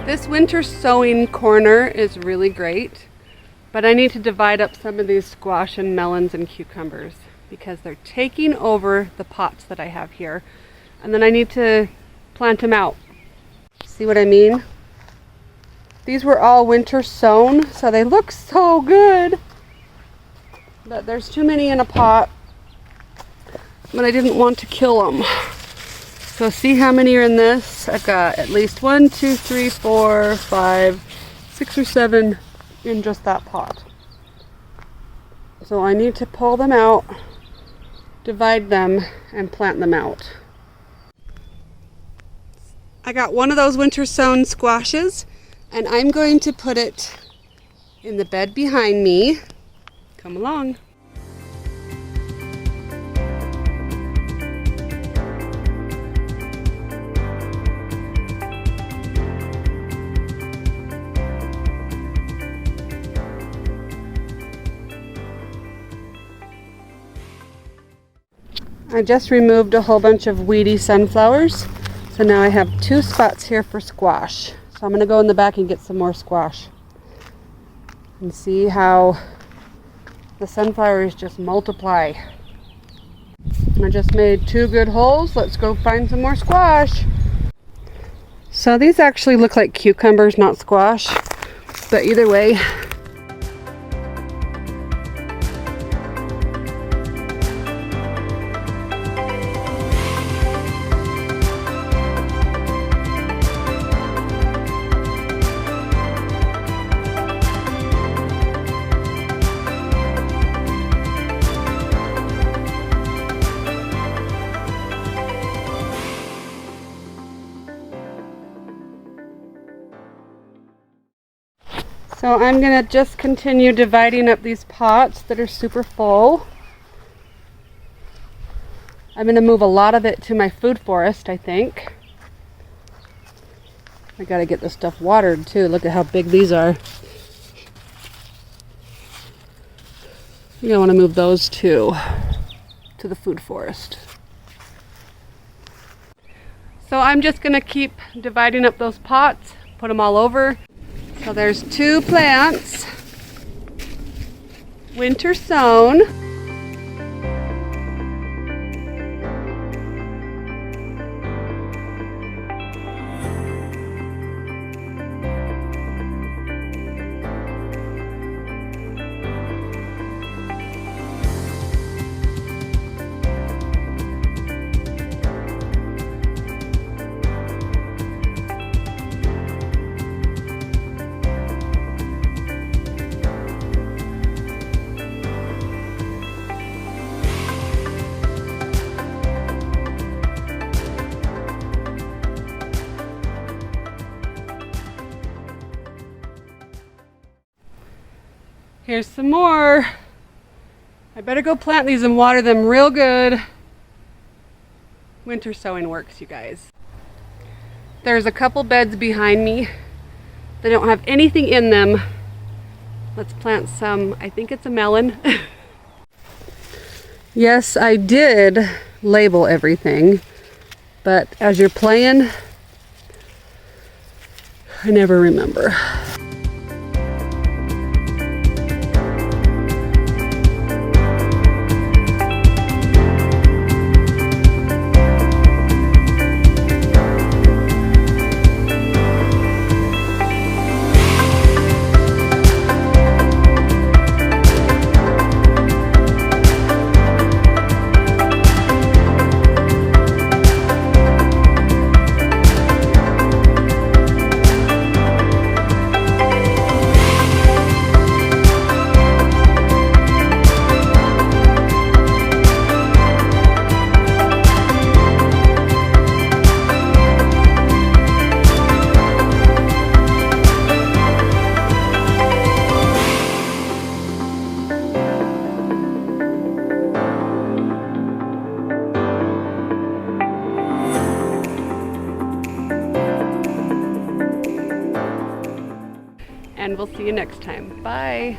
This winter sowing corner is really great, but I need to divide up some of these squash and melons and cucumbers because they're taking over the pots that I have here. And then I need to plant them out. See what I mean? These were all winter sown, so they look so good. But there's too many in a pot, but I didn't want to kill them. So see how many are in this? I've got at least 1, 2, 3, 4, 5, 6 or 7 in just that pot. So I need to pull them out, divide them, and plant them out. I got one of those winter sown squashes, and I'm going to put it in the bed behind me. Come along. I just removed a whole bunch of weedy sunflowers, so now I have 2 spots here for squash. So I'm going to go in the back and get some more squash and see how the sunflowers just multiply. I just made 2 good holes. Let's go find some more squash. So these actually look like cucumbers, not squash, but either way. So I'm going to just continue dividing up these pots that are super full. I'm going to move a lot of it to my food forest, I think. I got to get this stuff watered too. Look at how big these are. You're going to want to move those too to the food forest. So I'm just going to keep dividing up those pots, put them all over. So there's 2 plants, winter sown. Here's some more. I better go plant these and water them real good. Winter sowing works, you guys. There's a couple beds behind me that don't have anything in them. Let's plant some. I think it's a melon. Yes, I did label everything, but as you're playing, I never remember. And we'll see you next time. Bye.